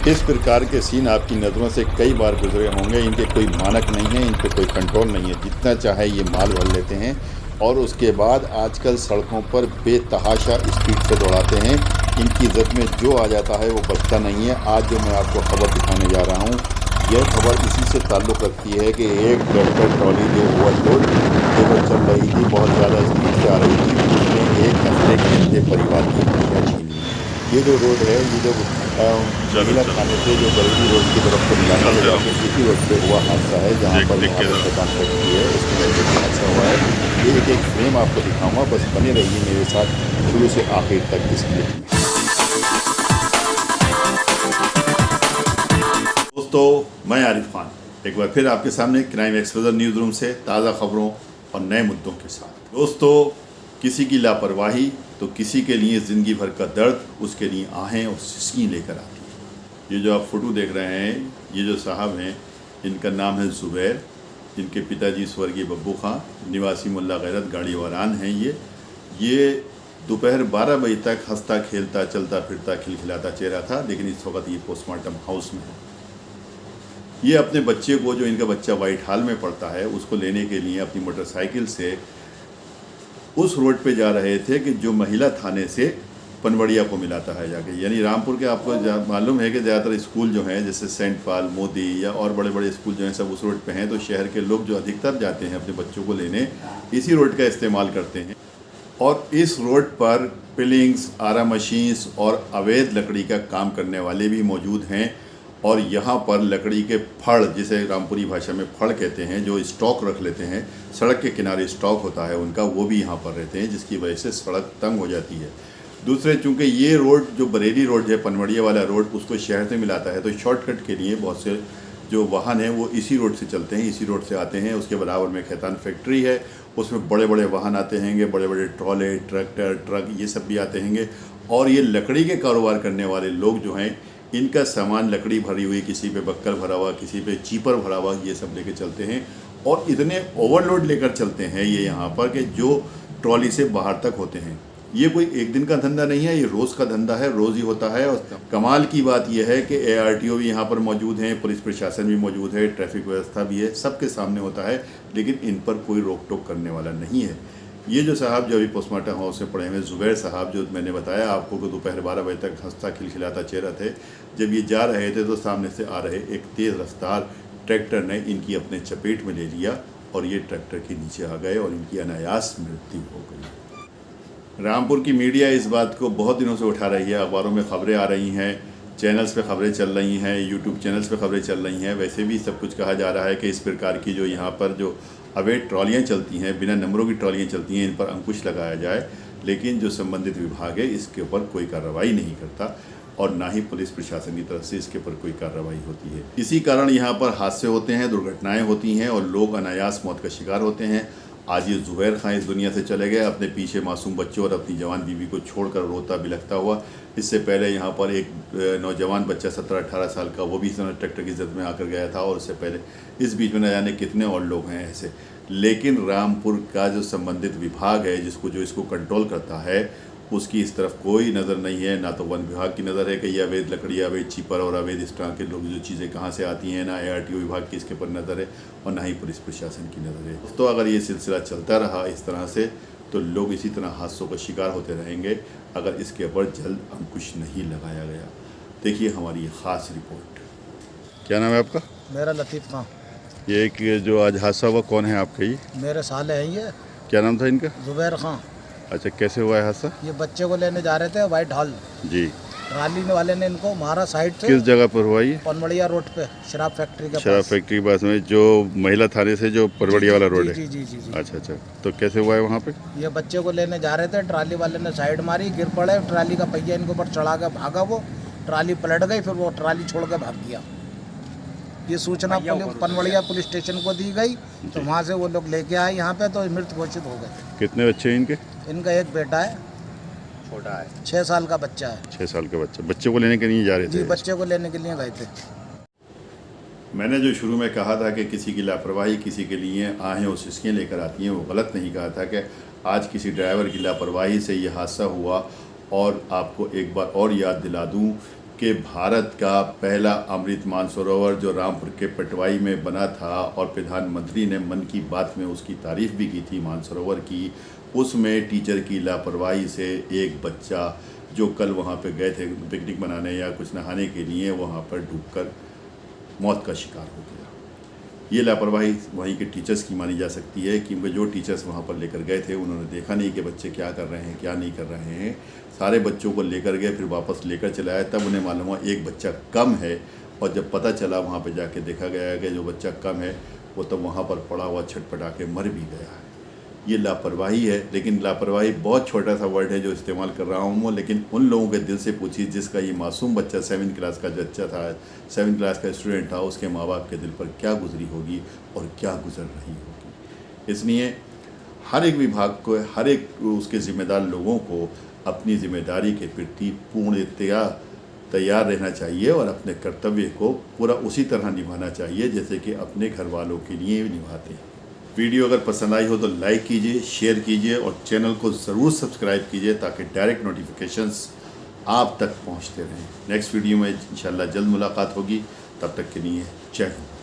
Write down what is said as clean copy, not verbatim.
इस प्रकार के सीन आपकी नज़रों से कई बार गुजरे होंगे। इनके कोई मानक नहीं है, इन पे कोई कंट्रोल नहीं है, जितना चाहे ये माल भर लेते हैं और उसके बाद आजकल सड़कों पर बेतहाशा स्पीड से दौड़ाते हैं। इनकी इज्जत में जो आ जाता है वो बचता नहीं है। आज जो मैं आपको खबर दिखाने जा रहा हूँ, यह खबर इसी से ताल्लुक़ रखती है कि एक ट्रैक्टर ट्रॉली जो ओवरलोड लेकर चल रही थी, बहुत ज़्यादा स्पीड से आ रही थी, उसने एक हफ्ते के अंदर परिवार की खुशियाँ छीन ली। ये जो रोड है, ये जो महिला थाने से जो बरेली रोड की तरफ को मिलाकर ले जाकर इसी रोड पे हुआ हादसा है, जहाँ पर दुकान फैक्ट्री है, उसके नजदीक हादसा हुआ है। ये एक फ्रेम आपको दिखाऊंगा, बस बने रहिए मेरे साथ शुरू से आखिर तक इस क्लिप में। दोस्तों, मैं आरिफ खान एक बार फिर आपके सामने क्राइम एक्सपोजर न्यूज़ रूम से ताज़ा खबरों और नए मुद्दों के साथ। दोस्तों, किसी की लापरवाही तो किसी के लिए ज़िंदगी भर का दर्द, उसके लिए आहें और सिसकी लेकर आती है। ये जो आप फ़ोटो देख रहे हैं, ये जो साहब हैं, इनका नाम है ज़ुबैर। इनके पिताजी स्वर्गीय बब्बू खां निवासी मुल्ला गैरत गाड़ी वारान हैं। ये दोपहर 12 बजे तक हंसता खेलता चलता फिरता खिलखिलाता चेहरा था, लेकिन इस वक्त ये पोस्टमार्टम हाउस में है। ये अपने बच्चे को, जो इनका बच्चा वाइट हॉल में पढ़ता है, उसको लेने के लिए अपनी मोटरसाइकिल से उस रोड पे जा रहे थे कि जो महिला थाने से पनवड़िया को मिलाता है जाके। यानी रामपुर के आपको मालूम है कि ज़्यादातर स्कूल जो हैं, जैसे सेंट पाल, मोदी या और बड़े बड़े स्कूल जो हैं, सब उस रोड पे हैं। तो शहर के लोग जो अधिकतर जाते हैं अपने बच्चों को लेने, इसी रोड का इस्तेमाल करते हैं। और इस रोड पर पिलिंग्स, आरा मशीन्स और अवैध लकड़ी का काम करने वाले भी मौजूद हैं। और यहाँ पर लकड़ी के फड़, जिसे रामपुरी भाषा में फड़ कहते हैं, जो स्टॉक रख लेते हैं, सड़क के किनारे स्टॉक होता है उनका, वो भी यहाँ पर रहते हैं, जिसकी वजह से सड़क तंग हो जाती है। दूसरे, चूँकि ये रोड जो बरेली रोड है, पनवड़िया वाला रोड, उसको शहर से मिलाता है, तो शॉर्टकट के लिए बहुत से जो वाहन हैं वो इसी रोड से चलते हैं, इसी रोड से आते हैं। उसके बराबर में खैतान फैक्ट्री है, उसमें बड़े बड़े वाहन आते हैंगे, बड़े बड़े ट्रॉले, ट्रैक्टर, ट्रक, ये सब भी आते हैंगे। और ये लकड़ी के कारोबार करने वाले लोग जो हैं, इनका सामान लकड़ी भरी हुई, किसी पे बक्कल भरा हुआ, किसी पे चीपर भरा हुआ, ये सब लेके चलते हैं। और इतने ओवरलोड लेकर चलते हैं ये यहाँ पर कि जो ट्रॉली से बाहर तक होते हैं। ये कोई एक दिन का धंधा नहीं है, ये रोज़ का धंधा है, रोज़ ही होता है। और कमाल की बात यह है कि ARTO भी यहाँ पर मौजूद हैं, पुलिस प्रशासन भी मौजूद है, ट्रैफिक व्यवस्था भी है, सबके सामने होता है, लेकिन इन पर कोई रोक टोक करने वाला नहीं है। ये जो साहब जो अभी पोस्टमार्टम हाउस में पड़े हुए ज़ुबैर साहब, जो मैंने बताया आपको कि दोपहर 12 बजे तक हंसता खिलखिलाता चेहरा थे, जब ये जा रहे थे तो सामने से आ रहे एक तेज़ रफ्तार ट्रैक्टर ने इनकी अपने चपेट में ले लिया और ये ट्रैक्टर के नीचे आ गए और इनकी अनायास मृत्यु हो गई। रामपुर की मीडिया इस बात को बहुत दिनों से उठा रही है, अखबारों में खबरें आ रही हैं, चैनल्स पे खबरें चल रही हैं, यूट्यूब चैनल्स पे खबरें चल रही हैं। वैसे भी सब कुछ कहा जा रहा है कि इस प्रकार की जो यहाँ पर जो अवैध ट्रॉलियाँ चलती हैं, बिना नंबरों की ट्रॉलियाँ चलती हैं, इन पर अंकुश लगाया जाए। लेकिन जो संबंधित विभाग है इसके ऊपर कोई कार्रवाई नहीं करता और ना ही पुलिस प्रशासन की तरफ से इसके ऊपर कोई कार्रवाई होती है। इसी कारण यहाँ पर हादसे होते हैं, दुर्घटनाएँ होती हैं और लोग अनायास मौत का शिकार होते हैं। आज ये ज़ुबैर खां इस दुनिया से चले गए, अपने पीछे मासूम बच्चों और अपनी जवान बीवी को छोड़कर रोता बिलखता हुआ। इससे पहले यहाँ पर एक नौजवान बच्चा 17-18 साल का, वो भी इस ट्रैक्टर की जद में आकर गया था। और उससे पहले इस बीच में न जाने कितने और लोग हैं ऐसे। लेकिन रामपुर का जो संबंधित विभाग है, जो इसको कंट्रोल करता है, उसकी इस तरफ कोई नज़र नहीं है। ना तो वन विभाग की नज़र है कि ये अवैध लकड़ी, अवैध चीपर और अवैध इस तरह के लोग जो चीज़ें कहाँ से आती हैं, ना ARTO विभाग की इसके ऊपर नज़र है और ना ही पुलिस प्रशासन की नज़र है। तो अगर ये सिलसिला चलता रहा इस तरह से, तो लोग इसी तरह हादसों का शिकार होते रहेंगे अगर इसके ऊपर जल्द अंकुश नहीं लगाया गया। देखिए हमारी ये ख़ास रिपोर्ट। क्या नाम है आपका? मेरा लतीफ़ खां। ये एक जो आज हादसा हुआ, कौन है आपका? ये मेरे साले हैं ये। क्या नाम था इनका? ज़ुबैर खां। अच्छा, कैसे हुआ है हादसा? ये बच्चे को लेने जा रहे थे वाइट हॉल जी। ट्राली वाले ने इनको मारा साइड से। किस जगह पर हुआ ये? पनवड़िया रोड पे, शराब फैक्ट्री के शराब पास। फैक्ट्री के पास में, जो महिला थाने से जो पनवड़िया वाला रोड है। जी जी जी जी। अच्छा अच्छा, तो कैसे हुआ है वहाँ पे? ये बच्चे को लेने जा रहे थे, ट्राली वाले ने साइड मारी, गिर पड़े, ट्राली का पहिया इनके ऊपर चढ़ा के भागा। वो ट्राली पलट गई, फिर वो ट्राली छोड़ के भाग गया। ये सूचना पनवड़िया पुलिस स्टेशन को दी गई, तो वहाँ से वो लोग लेके आए यहाँ पे, तो मृत घोषित हो गए। कितने बच्चे हैं इनके? इनका एक बेटा है, छोटा है, 6 साल का बच्चा है। 6 साल का बच्चा। बच्चे को लेने के लिए जा रहे थे? जी, बच्चे को लेने के लिए गए थे। मैंने जो शुरू में कहा था कि किसी की लापरवाही किसी के लिए आहें और सिसकियाँ लेकर आती हैं, वो गलत नहीं कहा था कि आज किसी ड्राइवर की लापरवाही से ये हादसा हुआ। और आपको एक बार और याद दिला दूं कि भारत का पहला अमृत मानसरोवर जो रामपुर के पटवाई में बना था और प्रधानमंत्री ने मन की बात में उसकी तारीफ़ भी की थी मानसरोवर की, उसमें टीचर की लापरवाही से एक बच्चा जो कल वहाँ पे गए थे पिकनिक मनाने या कुछ नहाने के लिए, वहाँ पर डूबकर मौत का शिकार हो गया। ये लापरवाही वहीं के टीचर्स की मानी जा सकती है, क्योंकि जो टीचर्स वहाँ पर लेकर गए थे उन्होंने देखा नहीं कि बच्चे क्या कर रहे हैं क्या नहीं कर रहे हैं। सारे बच्चों को लेकर गए, फिर वापस लेकर चले आए, तब उन्हें मालूम हुआ एक बच्चा कम है। और जब पता चला वहाँ पर जाके देखा गया कि जो बच्चा कम है वो तब वहाँ पर पड़ा हुआ छटपटा के मर भी गया है। ये लापरवाही है, लेकिन लापरवाही बहुत छोटा सा वर्ड है जो इस्तेमाल कर रहा हूँ मैं, लेकिन उन लोगों के दिल से पूछिए जिसका ये मासूम बच्चा 7th क्लास का बच्चा था, 7th क्लास का स्टूडेंट था, उसके माँ बाप के दिल पर क्या गुजरी होगी और क्या गुजर रही होगी। इसलिए हर एक विभाग को, हर एक उसके ज़िम्मेदार लोगों को अपनी ज़िम्मेदारी के प्रति पूर्णतया तैयार रहना चाहिए और अपने कर्तव्य को पूरा उसी तरह निभाना चाहिए जैसे कि अपने घर वालों के लिए निभाते हैं। वीडियो अगर पसंद आई हो तो लाइक कीजिए, शेयर कीजिए और चैनल को ज़रूर सब्सक्राइब कीजिए ताकि डायरेक्ट नोटिफिकेशंस आप तक पहुंचते रहें। नेक्स्ट वीडियो में इंशाल्लाह जल्द मुलाकात होगी, तब तक के लिए जय हिंद।